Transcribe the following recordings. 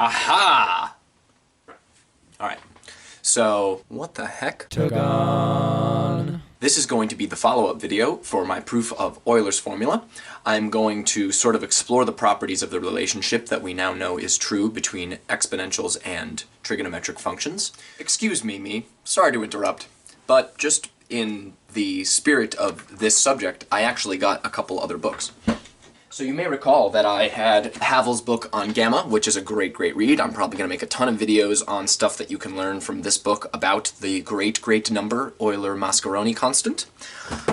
Aha! Alright, so what the heck? This is going to be the follow-up video for my proof of Euler's formula. I'm going to sort of explore the properties of the relationship that we now know is true between exponentials and trigonometric functions. Excuse me, sorry to interrupt, but just in the spirit of this subject, I actually got a couple other books. So you may recall that I had Havel's book on gamma, which is a great read. I'm probably going to make a ton of videos on stuff that you can learn from this book about the great number Euler-Mascheroni constant.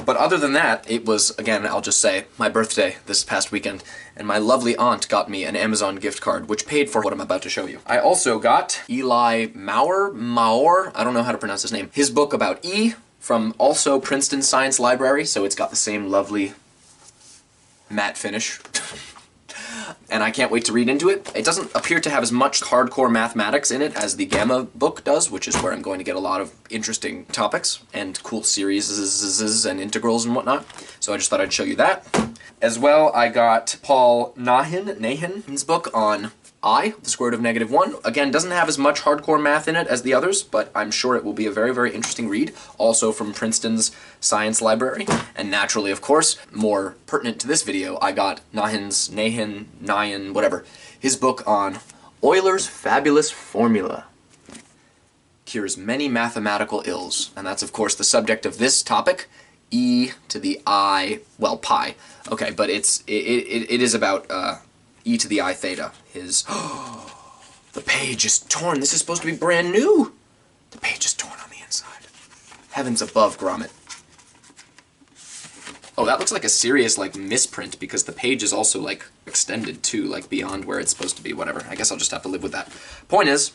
But other than that, it was, again, I'll just say, my birthday this past weekend, and my lovely aunt got me an Amazon gift card, which paid for what I'm about to show you. I also got Eli Maurer, I don't know how to pronounce his name, his book about E from also Princeton Science Library, so it's got the same lovely matte finish. And I can't wait to read into it. It doesn't appear to have as much hardcore mathematics in it as the Gamma book does, which is where I'm going to get a lot of interesting topics and cool series and integrals and whatnot. So I just thought I'd show you that. As well, I got Paul Nahin's book on I, the square root of -1. Again, doesn't have as much hardcore math in it as the others, but I'm sure it will be a very interesting read, also from Princeton's Science Library. And naturally, of course, more pertinent to this video, I got Nahin, whatever, his book on Euler's fabulous formula. Cures many mathematical ills, and that's of course the subject of this topic, e to the I, well, pi. Okay, but it is about e to the I theta. The page is torn. This is supposed to be brand new. The page is torn on the inside. Heavens above, Gromit. Oh, that looks like a serious, like, misprint, because the page is also, like, extended, too, like, beyond where it's supposed to be, whatever. I guess I'll just have to live with that. Point is,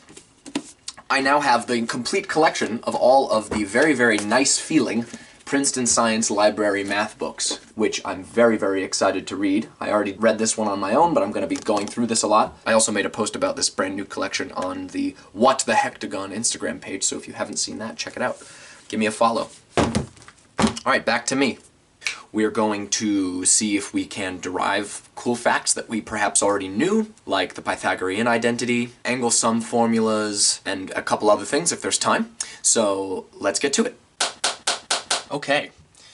I now have the complete collection of all of the very nice feeling Princeton Science Library math books, which I'm very excited to read. I already read this one on my own, but I'm going to be going through this a lot. I also made a post about this brand new collection on the What the Hectagon Instagram page, so if you haven't seen that, check it out. Give me a follow. Alright, back to me. We're going to see if we can derive cool facts that we perhaps already knew, like the Pythagorean identity, angle sum formulas, and a couple other things if there's time. So let's get to it. Okay,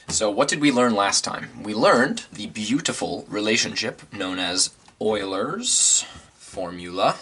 so what did we learn last time? We learned the beautiful relationship known as Euler's formula,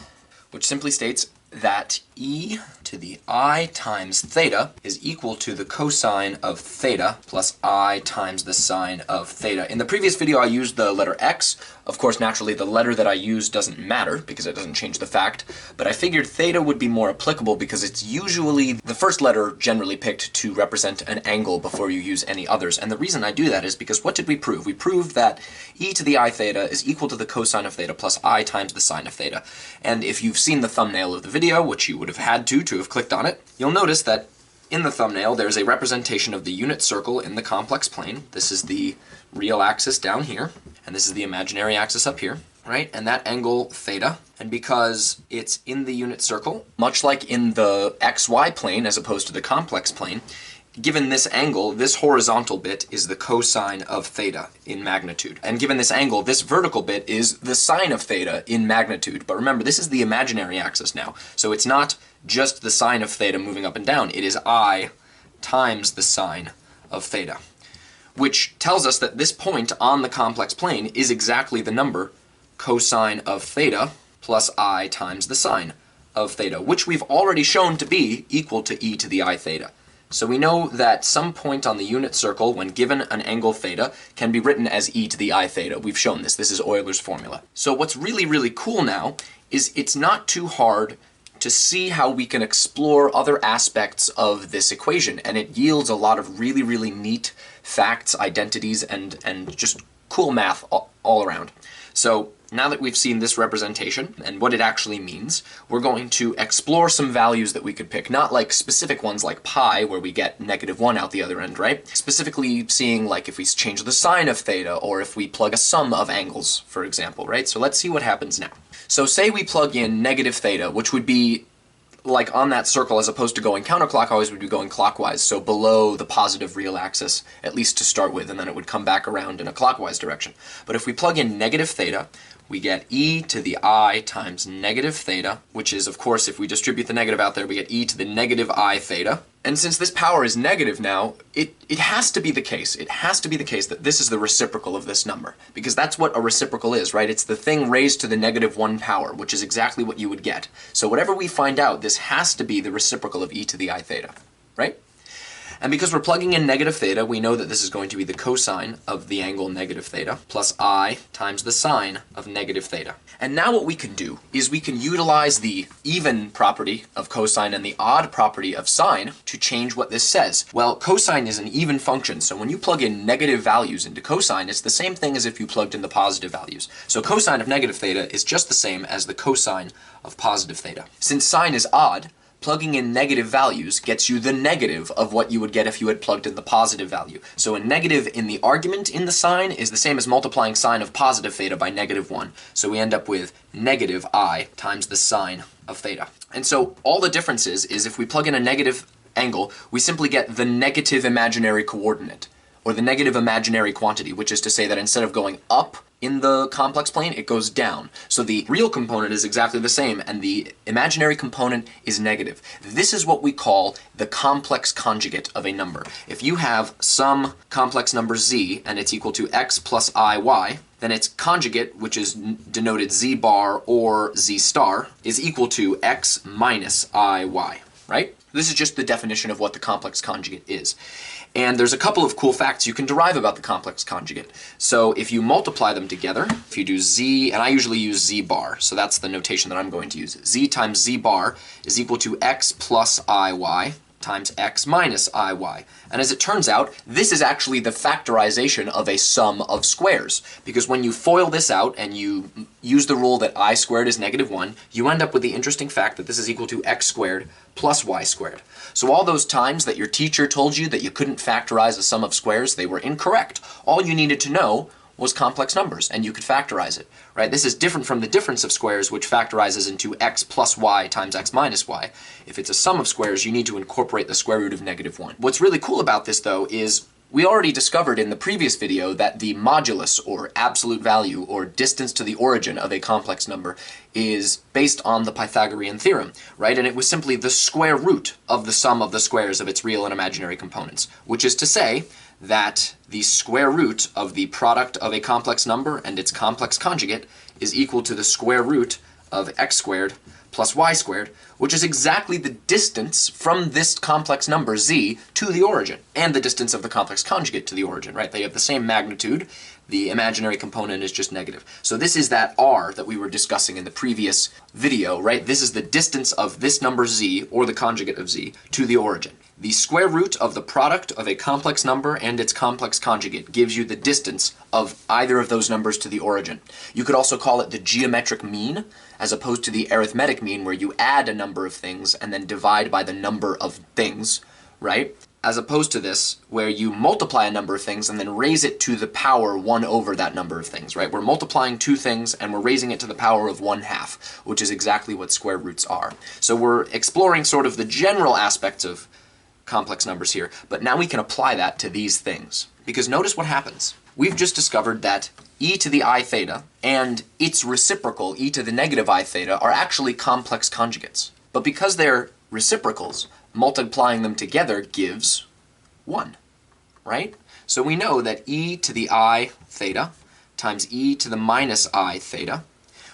which simply states that e to the I times theta is equal to the cosine of theta plus I times the sine of theta. In the previous video I used the letter x. Of course, naturally, the letter that I use doesn't matter because it doesn't change the fact, but I figured theta would be more applicable because it's usually the first letter generally picked to represent an angle before you use any others. And the reason I do that is because what did we prove? We proved that e to the I theta is equal to the cosine of theta plus I times the sine of theta. And if you've seen the thumbnail of the video, which you would have had to have clicked on it, you'll notice that in the thumbnail there's a representation of the unit circle in the complex plane. This is the real axis down here, and this is the imaginary axis up here, right? And that angle theta, and because it's in the unit circle, much like in the xy plane as opposed to the complex plane, given this angle, this horizontal bit is the cosine of theta in magnitude. And given this angle, this vertical bit is the sine of theta in magnitude. But remember, this is the imaginary axis now. So it's not just the sine of theta moving up and down. It is I times the sine of theta, which tells us that this point on the complex plane is exactly the number cosine of theta plus I times the sine of theta, which we've already shown to be equal to e to the I theta. So we know that some point on the unit circle, when given an angle theta, can be written as e to the I theta. We've shown this. This is Euler's formula. So what's really cool now is it's not too hard to see how we can explore other aspects of this equation, and it yields a lot of really neat facts, identities, and just cool math all around. So now that we've seen this representation and what it actually means, we're going to explore some values that we could pick, not like specific ones like pi, where we get -1 out the other end, right? Specifically seeing like if we change the sine of theta, or if we plug a sum of angles, for example, right? So let's see what happens now. So say we plug in -theta, which would be like on that circle, as opposed to going counterclockwise, would be going clockwise, so below the positive real axis, at least to start with, and then it would come back around in a clockwise direction. But if we plug in -theta, we get e to the I times negative theta, which is, of course, if we distribute the negative out there, we get e to the negative I theta. And since this power is negative now, it has to be the case. It has to be the case that this is the reciprocal of this number, because that's what a reciprocal is, right? It's the thing raised to the negative 1 power, which is exactly what you would get. So whatever we find out, this has to be the reciprocal of e to the I theta, right? And because we're plugging in negative theta, we know that this is going to be the cosine of the angle negative theta plus I times the sine of negative theta. And now what we can do is we can utilize the even property of cosine and the odd property of sine to change what this says. Well, cosine is an even function, so when you plug in negative values into cosine, it's the same thing as if you plugged in the positive values. So cosine of negative theta is just the same as the cosine of positive theta. Since sine is odd, plugging in negative values gets you the negative of what you would get if you had plugged in the positive value. So a negative in the argument in the sine is the same as multiplying sine of positive theta by negative 1. So we end up with negative I times the sine of theta. And so all the difference is if we plug in a negative angle, we simply get the negative imaginary coordinate, or the negative imaginary quantity, which is to say that instead of going up in the complex plane, it goes down. So the real component is exactly the same, and the imaginary component is negative. This is what we call the complex conjugate of a number. If you have some complex number z, and it's equal to x plus iy, then its conjugate, which is denoted z bar or z star, is equal to x minus iy, right? This is just the definition of what the complex conjugate is. And there's a couple of cool facts you can derive about the complex conjugate. So if you multiply them together, if you do z, and I usually use z bar, so that's the notation that I'm going to use. Z times z bar is equal to x plus iy times x minus iy. And as it turns out, this is actually the factorization of a sum of squares. Because when you FOIL this out and you use the rule that I squared is negative 1, you end up with the interesting fact that this is equal to x squared plus y squared. So all those times that your teacher told you that you couldn't factorize a sum of squares, they were incorrect. All you needed to know was complex numbers, and you could factorize it, right? This is different from the difference of squares, which factorizes into x plus y times x minus y. If it's a sum of squares, you need to incorporate the square root of negative 1. What's really cool about this, though, is we already discovered in the previous video that the modulus, or absolute value, or distance to the origin of a complex number is based on the Pythagorean theorem, right? And it was simply the square root of the sum of the squares of its real and imaginary components, which is to say that the square root of the product of a complex number and its complex conjugate is equal to the square root of x squared plus y squared, which is exactly the distance from this complex number z to the origin, and the distance of the complex conjugate to the origin, right? They have the same magnitude. The imaginary component is just negative. So this is that r that we were discussing in the previous video, right? This is the distance of this number z, or the conjugate of z, to the origin. The square root of the product of a complex number and its complex conjugate gives you the distance of either of those numbers to the origin. You could also call it the geometric mean, as opposed to the arithmetic mean, where you add a number of things and then divide by the number of things, right? As opposed to this, where you multiply a number of things and then raise it to the power 1 over that number of things, right? We're multiplying two things and we're raising it to the power of 1/2, which is exactly what square roots are. So we're exploring sort of the general aspects of complex numbers here, but now we can apply that to these things. Because notice what happens. We've just discovered that e to the I theta and its reciprocal, e to the negative I theta, are actually complex conjugates. But because they're reciprocals, multiplying them together gives 1, right? So we know that e to the I theta times e to the minus I theta,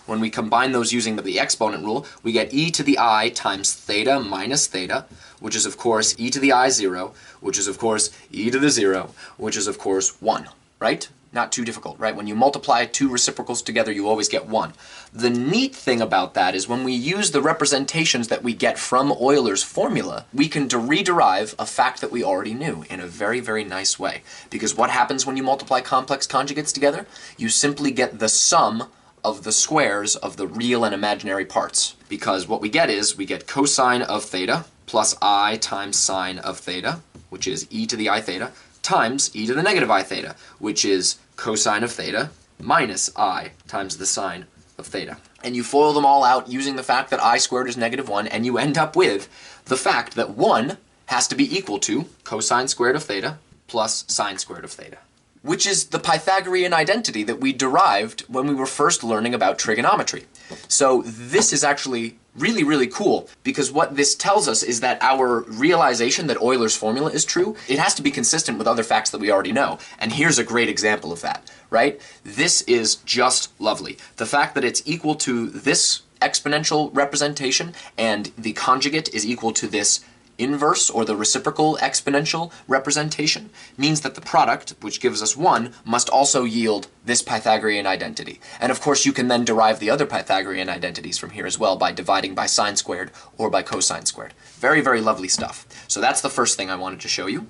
when we combine those using the exponent rule, we get e to the I times theta minus theta, which is of course e to the I 0, which is of course e to the 0, which is of course 1, right? Not too difficult, right? When you multiply two reciprocals together, you always get 1. The neat thing about that is when we use the representations that we get from Euler's formula, we can rederive a fact that we already knew in a very, very nice way. Because what happens when you multiply complex conjugates together? You simply get the sum of the squares of the real and imaginary parts. Because what we get is, we get cosine of theta plus I times sine of theta, which is e to the I theta, times e to the negative I theta, which is cosine of theta minus I times the sine of theta. And you FOIL them all out using the fact that I squared is negative 1, and you end up with the fact that 1 has to be equal to cosine squared of theta plus sine squared of theta. which is the Pythagorean identity that we derived when we were first learning about trigonometry. So this is actually really, really cool, because what this tells us is that our realization that Euler's formula is true, it has to be consistent with other facts that we already know. And here's a great example of that, right? This is just lovely. The fact that it's equal to this exponential representation and the conjugate is equal to this inverse or the reciprocal exponential representation means that the product, which gives us 1, must also yield this Pythagorean identity. And of course you can then derive the other Pythagorean identities from here as well by dividing by sine squared or by cosine squared. Very, very lovely stuff. So that's the first thing I wanted to show you.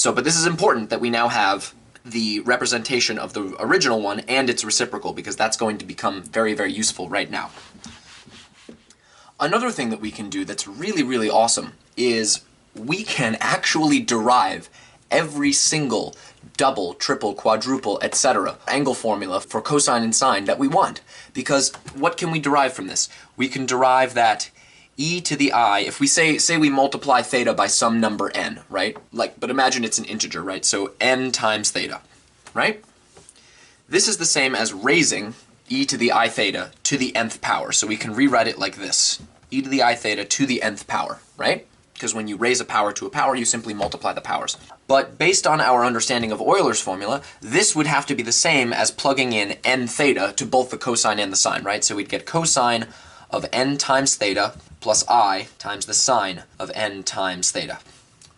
But this is important that we now have the representation of the original one and its reciprocal, because that's going to become very, very useful right now. Another thing that we can do that's really, really awesome is we can actually derive every single double, triple, quadruple, etc. angle formula for cosine and sine that we want. Because what can we derive from this? We can derive that e to the I, if we say we multiply theta by some number n, right? But imagine it's an integer, right? So n times theta, right? This is the same as raising e to the I theta to the nth power. So we can rewrite it like this. E to the I theta to the nth power, right? Because when you raise a power to a power, you simply multiply the powers. But based on our understanding of Euler's formula, this would have to be the same as plugging in n theta to both the cosine and the sine, right? So we'd get cosine of n times theta plus I times the sine of n times theta,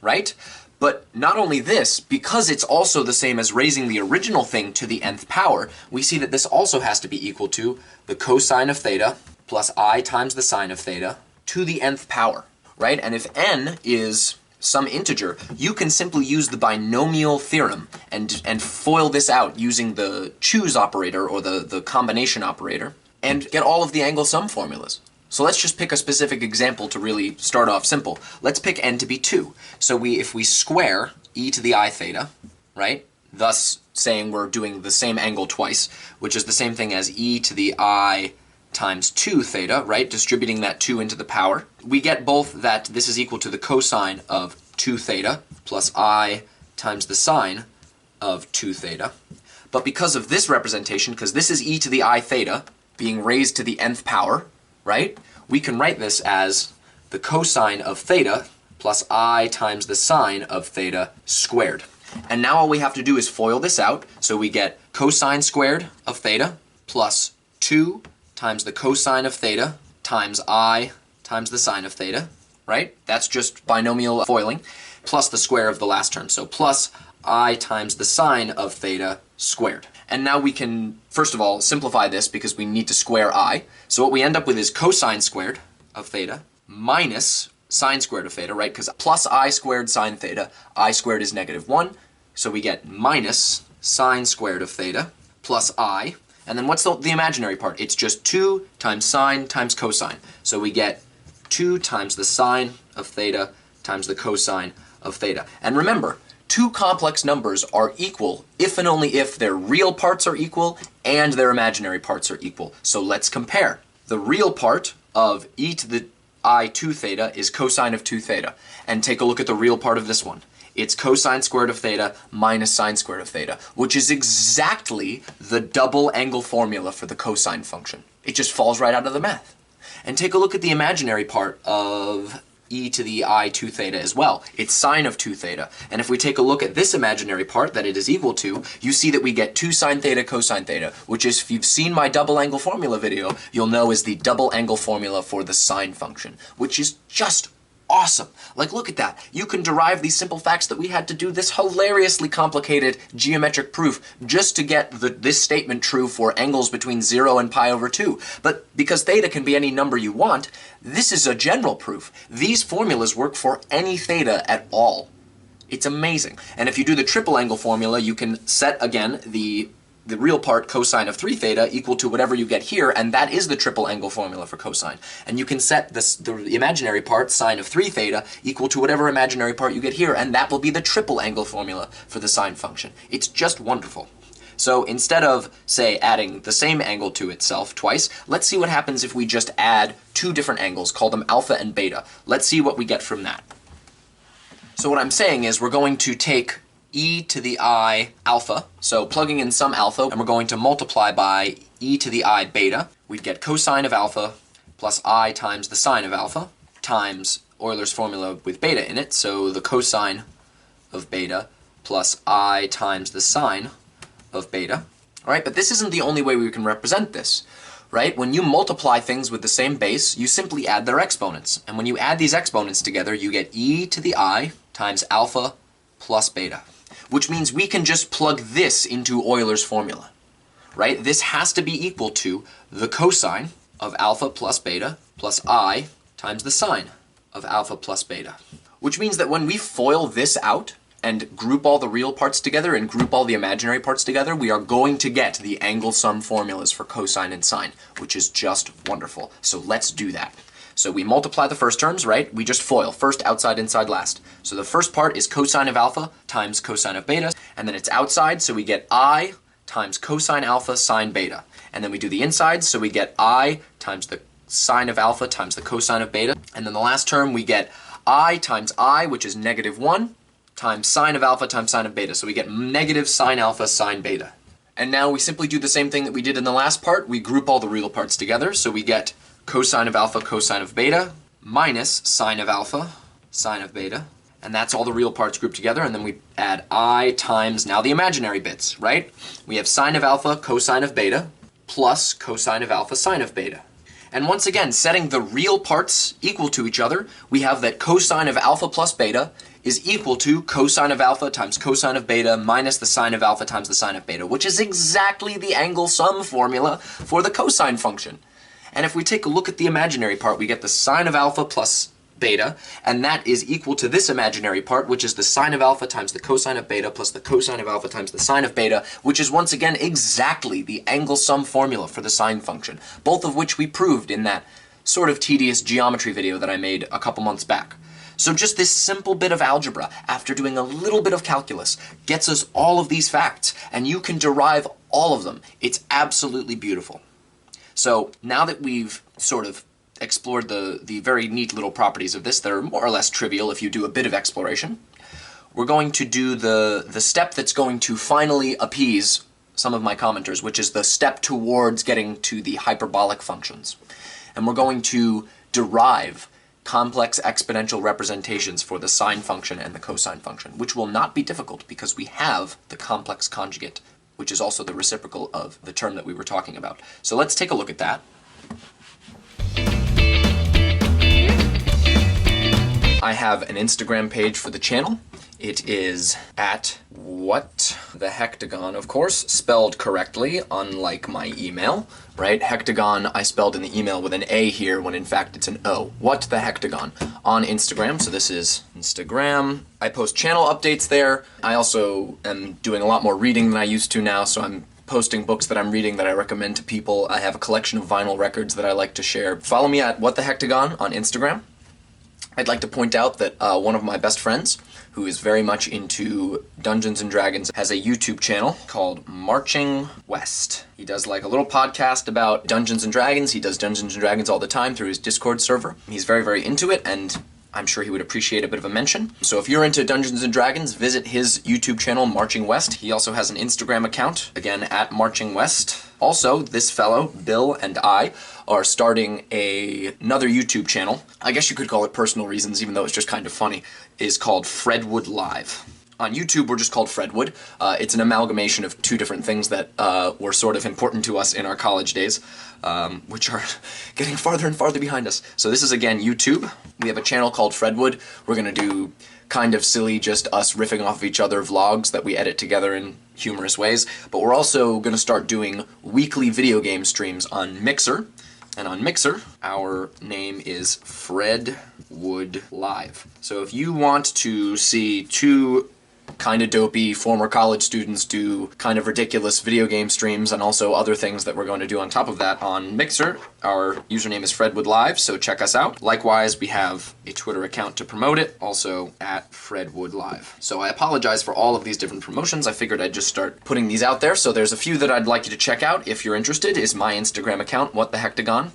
right? But not only this, because it's also the same as raising the original thing to the nth power, we see that this also has to be equal to the cosine of theta plus I times the sine of theta to the nth power, right? And if n is some integer, you can simply use the binomial theorem and foil this out using the choose operator or the combination operator and get all of the angle sum formulas. So let's just pick a specific example to really start off simple. Let's pick n to be 2. So if we square e to the I theta, right? Thus saying we're doing the same angle twice, which is the same thing as e to the I times 2 theta, right? Distributing that 2 into the power. We get both that this is equal to the cosine of 2 theta plus I times the sine of 2 theta. But because of this representation, because this is e to the I theta being raised to the nth power, right? We can write this as the cosine of theta plus I times the sine of theta squared. And now all we have to do is FOIL this out. So we get cosine squared of theta plus 2 times the cosine of theta times I times the sine of theta, right? That's just binomial foiling, plus the square of the last term. So plus I times the sine of theta squared. And now we can, first of all, simplify this because we need to square I. So what we end up with is cosine squared of theta minus sine squared of theta, right? Because plus I squared sine theta, I squared is -1. So we get minus sine squared of theta plus I. And then what's the imaginary part? It's just 2 times sine times cosine. So we get 2 times the sine of theta times the cosine of theta. And remember, two complex numbers are equal if and only if their real parts are equal and their imaginary parts are equal. So let's compare. The real part of e to the I 2 theta is cosine of 2 theta. And take a look at the real part of this one. It's cosine squared of theta minus sine squared of theta, which is exactly the double angle formula for the cosine function. It just falls right out of the math. And take a look at the imaginary part of e to the I 2 theta as well. It's sine of 2 theta. And if we take a look at this imaginary part that it is equal to, you see that we get 2 sine theta cosine theta, which is, if you've seen my double angle formula video, you'll know is the double angle formula for the sine function, which is just awesome. Like, look at that. You can derive these simple facts that we had to do this hilariously complicated geometric proof just to get this statement true for angles between 0 and pi over 2. But because theta can be any number you want, this is a general proof. These formulas work for any theta at all. It's amazing. And if you do the triple angle formula, you can set, again, the real part, cosine of 3 theta, equal to whatever you get here, and that is the triple angle formula for cosine. And you can set the imaginary part, sine of 3 theta, equal to whatever imaginary part you get here, and that will be the triple angle formula for the sine function. It's just wonderful. So instead of, say, adding the same angle to itself twice, let's see what happens if we just add two different angles, call them alpha and beta. Let's see what we get from that. So what I'm saying is we're going to take e to the I alpha. So plugging in some alpha, and we're going to multiply by e to the I beta. We'd get cosine of alpha plus I times the sine of alpha times Euler's formula with beta in it, so the cosine of beta plus I times the sine of beta. All right, but this isn't the only way we can represent this, right? When you multiply things with the same base, you simply add their exponents. And when you add these exponents together, you get e to the I times alpha plus beta, which means we can just plug this into Euler's formula, right? This has to be equal to the cosine of alpha plus beta plus I times the sine of alpha plus beta, which means that when we FOIL this out and group all the real parts together and group all the imaginary parts together, we are going to get the angle sum formulas for cosine and sine, which is just wonderful. So let's do that. So we multiply the first terms, right? We just FOIL, first, outside, inside, last. So the first part is cosine of alpha times cosine of beta, and then it's outside, so we get I times cosine alpha sine beta. And then we do the inside, so we get I times the sine of alpha times the cosine of beta. And then the last term we get I times I, which is -1, times sine of alpha times sine of beta. So we get negative sine alpha sine beta. And now we simply do the same thing that we did in the last part. We group all the real parts together, so we get cosine of alpha cosine of beta minus sine of alpha sine of beta. And that's all the real parts grouped together, and then we add I times now the imaginary bits, right? We have sine of alpha cosine of beta plus cosine of alpha sine of beta. And once again, setting the real parts equal to each other, we have that cosine of alpha plus beta is equal to cosine of alpha times cosine of beta minus the sine of alpha times the sine of beta, which is exactly the angle sum formula for the cosine function. And if we take a look at the imaginary part, we get the sine of alpha plus beta, and that is equal to this imaginary part, which is the sine of alpha times the cosine of beta plus the cosine of alpha times the sine of beta, which is once again exactly the angle sum formula for the sine function, both of which we proved in that sort of tedious geometry video that I made a couple months back. So just this simple bit of algebra, after doing a little bit of calculus, gets us all of these facts, and you can derive all of them. It's absolutely beautiful. So now that we've sort of explored the very neat little properties of this that are more or less trivial if you do a bit of exploration, we're going to do the step that's going to finally appease some of my commenters, which is the step towards getting to the hyperbolic functions. And we're going to derive complex exponential representations for the sine function and the cosine function, which will not be difficult because we have the complex conjugate, which is also the reciprocal of the term that we were talking about. So let's take a look at that. I have an Instagram page for the channel. It is at what the hectagon, of course, spelled correctly, unlike my email, right? Hectagon, I spelled in the email with an A here when in fact it's an O. What the hectagon on Instagram. So this is Instagram. I post channel updates there. I also am doing a lot more reading than I used to now, so I'm posting books that I'm reading that I recommend to people. I have a collection of vinyl records that I like to share. Follow me at what the hectagon on Instagram. I'd like to point out that one of my best friends, who is very much into Dungeons & Dragons, has a YouTube channel called Marching West. He does like a little podcast about Dungeons & Dragons. He does Dungeons & Dragons all the time through his Discord server. He's very, very into it, and I'm sure he would appreciate a bit of a mention. So if you're into Dungeons & Dragons, visit his YouTube channel, Marching West. He also has an Instagram account, again, at Marching West. Also, this fellow, Bill, and I are starting another YouTube channel. I guess you could call it personal reasons, even though it's just kind of funny, is called Fredwood Live. On YouTube, we're just called Fredwood. It's an amalgamation of two different things that were sort of important to us in our college days, which are getting farther and farther behind us. So this is, again, YouTube. We have a channel called Fredwood. We're going to do kind of silly, just us riffing off of each other vlogs that we edit together in humorous ways. But we're also going to start doing weekly video game streams on Mixer. And on Mixer, our name is Fredwood Live. So if you want to see two kind of dopey former college students do kind of ridiculous video game streams and also other things that we're going to do on top of that on Mixer, our username is Fredwood Live, so check us out. Likewise, we have a Twitter account to promote it, also at Fredwood Live. So I apologize for all of these different promotions. I figured I'd just start putting these out there. So there's a few that I'd like you to check out if you're interested. Is my Instagram account, What the Hectagon.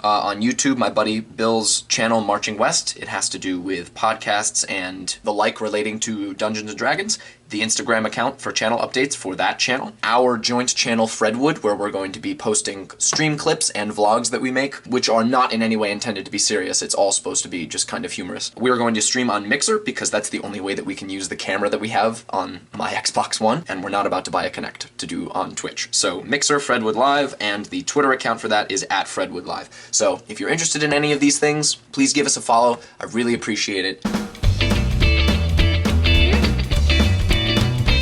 On YouTube, my buddy Bill's channel, Marching West. It has to do with podcasts and the like relating to Dungeons & Dragons. the Instagram account for channel updates for that channel, our joint channel Fredwood, where we're going to be posting stream clips and vlogs that we make, which are not in any way intended to be serious. It's all supposed to be just kind of humorous. We're going to stream on Mixer because that's the only way that we can use the camera that we have on my Xbox One, and we're not about to buy a Kinect to do on Twitch. So Mixer, Fredwood Live, and the Twitter account for that is @FredwoodLive. So if you're interested in any of these things, please give us a follow. I really appreciate it.